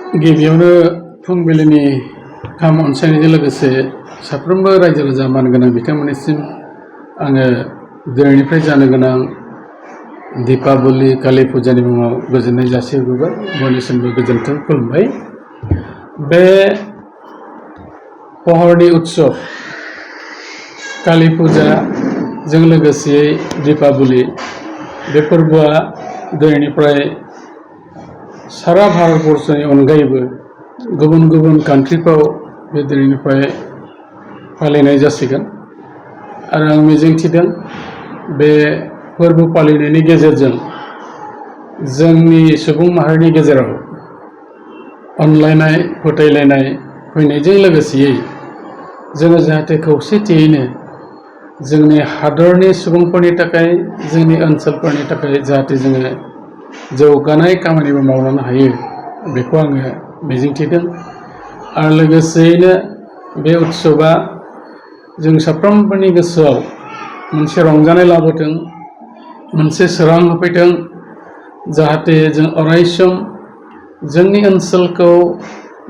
गिबियावनो फुंबिलिनि गाहाम अनसायनायजों लोगोसे साफ्रोमबो रायजो राजा मानगोनां बिथांमोननिसिम आङो दिनैनिफ्राय जानो गोनां दीपावली काली फुजानि मुङाव गोजोननाय जासिहरबाय। बयनिसिमबो गोजोन्थों खुलुमबाय। बे पहरनि उत्सव काली फुजाजों लोगोसेयै दीपावली बे फोरबोआ दिनैनिफ्राय सारा भारतबर्षनि अनगायैबो गुबुन गुबुन कान्ट्रिफ्राव बे दिनैनिफ्राय फालिनाय जासिगोन आरो आं मिजिंथिदों बे फोरबो फालिनायनि गेजेरजों जोंनि सुबुं माहारिनि गेजेराव अनलायनाय फोथायलायनाय फैनायजों लोगोसेयै जोङो जाहाथे खौसेथियैनो जोंनि हादरनि सुबुंफोरनि थाखाय जोंनि ओनसोलफोरनि थाखाय जाहाथे जोङो जौगानाय खामानिबो मावलांनो हायो बेखौ आङो मिजिंथिदों। आरो लोगोसेयैनो बे उत्सबआ जों साफ्रोमबोनि गोसोआव मोनसे रंजानाय लाबोथों, मोनसे सोरां होफैथों, जाहाथे जों अरायसम जोंनि ओनसोलखौ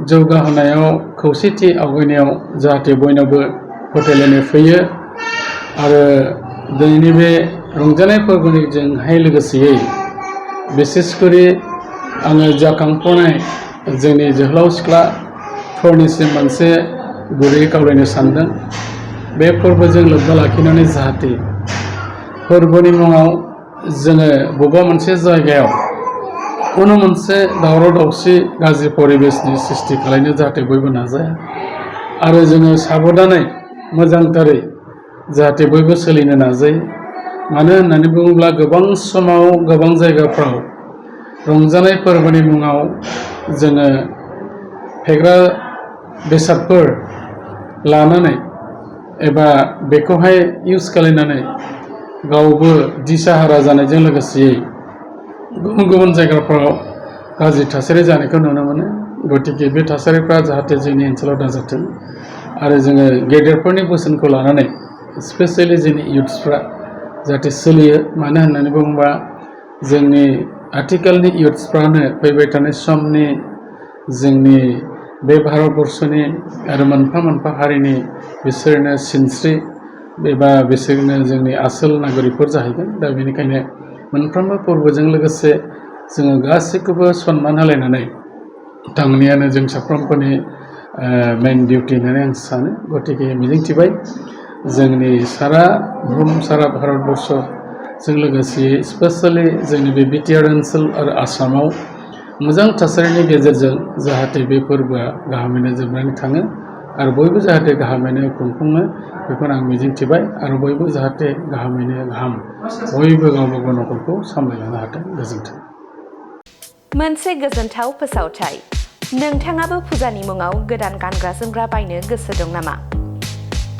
जौगाहोनायाव खौसेथि आवगायनायाव जाहाथे बयनावबो फोथायलायनाय फैयो आरो दिनैनि बे रंजानाय फोरबोनिजोंहाय लोगोसेयै बिसेसकरि आङो जाखांफुनाय जोंनि जोहोलाव सिख्लाफोरनिसिम मोनसे गुरै खावलायनो सानदों। बे फोरबोजों लोब्बा लाखिनानै जाहाथे फोरबोनि मुङाव जोङो बबेबा मोनसे जायगायाव खुनु मोनसे दावराव दावसि गाज्रि परिबेसनि सृष्टि खालामनो जाहाथे बयबो नाजाया आरो जोङो साबधानै मोजांथारै जाहाथे बयबो सोलिनो नाजायो। मानो होननानै बुङोब्ला गोबां समाव गोबां जायगाफ्राव रंजानाय फोरबोनि मुङाव जोङो फेग्रा बेसादफोर लानानै एबा बेखौहाय इउज खालामनानै गावबो दिसाहारा जानायजों लोगोसेयै गुबुन गुबुन जायगाफ्राव गाज्रि थासारि जानायखौ नुनो मोनो। गतिके बे थासारिफ्रा जाहाथे जोंनि ओनसोलाव दाजाथों आरो जोङो गेदेरफोरनि बोसोनखौ लानानै स्पेसियेलि जोंनि इयुथ्सफ्रा जाहाथे सोलियो। मानो होननानै बुङोबा जोंनि आथिखालनि इयुथ्सफ्रानो फैबाय थानाय समनि जोंनि बे भारतबर्षनि आरो मोनफा मोनफा हारिनि बिसोरनो सिनस्रि एबा बिसोरनो जोंनि आसोल नागरिकफोर जाहैगोन। दा बेनिखायनो मोनफ्रोमबो फोरबोजों लोगोसे जोङो गासैखौबो सनमान होलायनानै थांनायानो जों साफ्रोमबोनि मेइन डिउटि होननानै आं सानो। गतिके मिजिंथिबाय जोंनि सारा बुहुम सारा भारतबर्षजों लोगोसे स्पेसियेलि जोंनि बे बिटिआर ओनसोल आरो आसामाव मोजां थासारिनि गेजेरजों जाहाथे बे फोरबोआ गाहामैनो जोबनानै थाङो आरो बयबो जाहाथे गाहामैनो खुंफुङो बेखौनो आं मिजिंथिबाय आरो बयबो जाहाथे गाहामैनो गाहाम बयबो गावबा गाव न'खरखौ सामलायलांनो हाथों। गोजोन्थों। मोनसे गोजोनथाव फोसावथाय। नोंथाङाबो फुजानि मुङाव गोदान गानग्रा जोमग्रा बायनो गोसो दं नामा?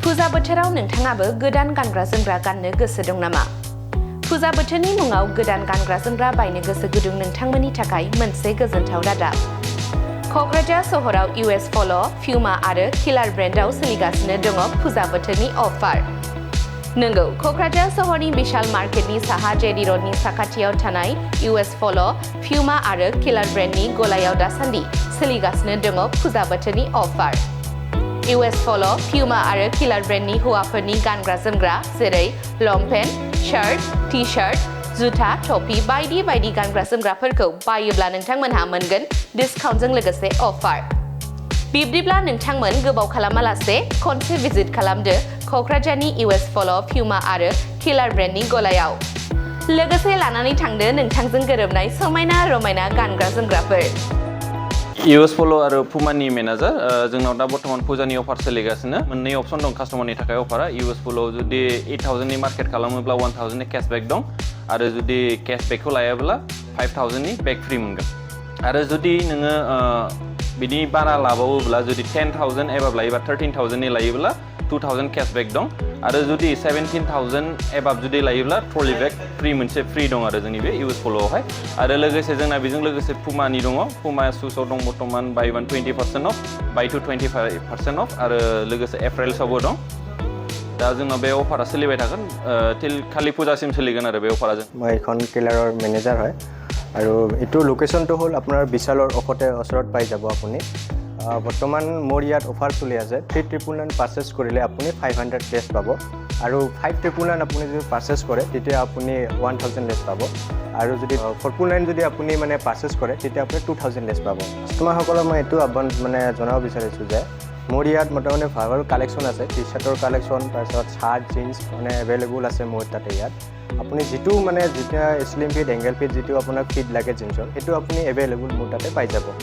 फुजा बोथोराव नोंथाङाबो गोदान गानग्रा जोमग्रा गाननो गोसो दं नामा? फुजा बोथोरनि मुङाव गोदान गानग्रा जोमग्रा बायनो गोसो गुदुं नोंथांमोननि थाखाय मोनसे गोजोनथाव रादाब। क'क्राझार सहराव US पल', प्युमा आरो किलार ब्रेन्डआव सोलिगासिनो दङ फुजा बोथोरनि अफार। नंगौ, क'क्राझार सहरनि बिशाल मार्केटनि साहा जेडि रडनि साखाथियाव थानाय US पल', प्युमा आरो किलार ब्रेन्डनि गलायाव दासान्दि सोलिगासिनो दङ फुजा बोथोरनि अफार। US पल', प्युमा आरो किलार ब्रेन्डनि हौवाफोरनि गानग्रा जोमग्रा जेरै लंपेन्ट, शार्ट, टि शार्ट, जुथा, टपि बायदि बायदि गानग्रा जोमग्राफोरखौ बायोब्ला नोंथांमोनहा मोनगोन डिसकाउन्टजों लोगोसे अफार। बिब्दिब्ला नोंथांमोन गोबाव खालामालासे खनसे भिजिट खालामदो क'क्राझारनि US पल', प्युमा आरो किलार ब्रेन्डनि गलायाव। लोगोसे लानानै थांदो नोंथांजों गोरोबनाय समायना रमायना गानग्रा जोमग्राफोर। US पल' आरो पुमानि मेनेजार जोंनाव दा बर्थमान फुजानि अफार सोलिगासिनो। मोननै अपसन दं कास्टमारनि थाखाय अफारा। US पल' जुदि 8000नि मार्केट खालामोब्ला 1000नि केशबेक दं आरो जुदि केशबेकखौ लायाब्ला 5000नि बेक फ्रि मोनगोन। आरो जुदि नोङो बिनि बारा लाबावोब्ला जुदि 10000 एबाब लायोबा 13000नि लायोब्ला 2000 केशबेक दं आरो जुदि 17000 एबाब जुदि लायोब्ला ट्रलि बेग फ्रि मोनसे फ्रि दं आरो जोंनि बे US पल'आवहाय। आरो लोगोसे जोंना बेजों लोगोसे पुमानि दङ। पुमा शुसआव दं बर्थमान बाय 1 20% अफ, बाय 2 25% अफ आरो लोगोसे एप्रिल्सआवबो दं। दा जोंनाव बे अफारा सोलिबाय थागोन टिल खालि फुजासिम सोलिगोन आरो बे अफारा। मैं এখন किलारर मेनेजार হয়। আৰু এইটো লোকেশ্যনটো হ'ল আপোনাৰ বিশালৰ ওচৰত পাই যাব আপুনি বৰ্তমান মোৰ ইয়াত অফাৰ চলি আছে 3999 পাৰ্চেছ কৰিলে আপুনি 500 লেছ পাব আৰু 5999 আপুনি যদি পাৰ্চেছ কৰে তেতিয়া আপুনি 1000 লেছ পাব আৰু যদি 499 যদি আপুনি মানে পাৰ্চেছ কৰে তেতিয়া আপুনি 2000 লেছ পাব কাষ্টমাৰসকলক মই এইটো মানে জনাব বিচাৰিছোঁ যে মোৰ ইয়াত মোটামুটি ভাল কালেকশ্যন আছে টি চাৰ্টৰ কালেকশ্যন তাৰপিছত চাৰ্ট জিন্স মানে এভেইলেবল আছে মোৰ তাতে ইয়াত আপুনি যিটো মানে যেতিয়া স্লিম ফিট এংগেল ফিট যিটো আপোনাক ফিট লাগে জিন্সৰ সেইটো আপুনি এভেইলেবল মোৰ তাতে পাই যাব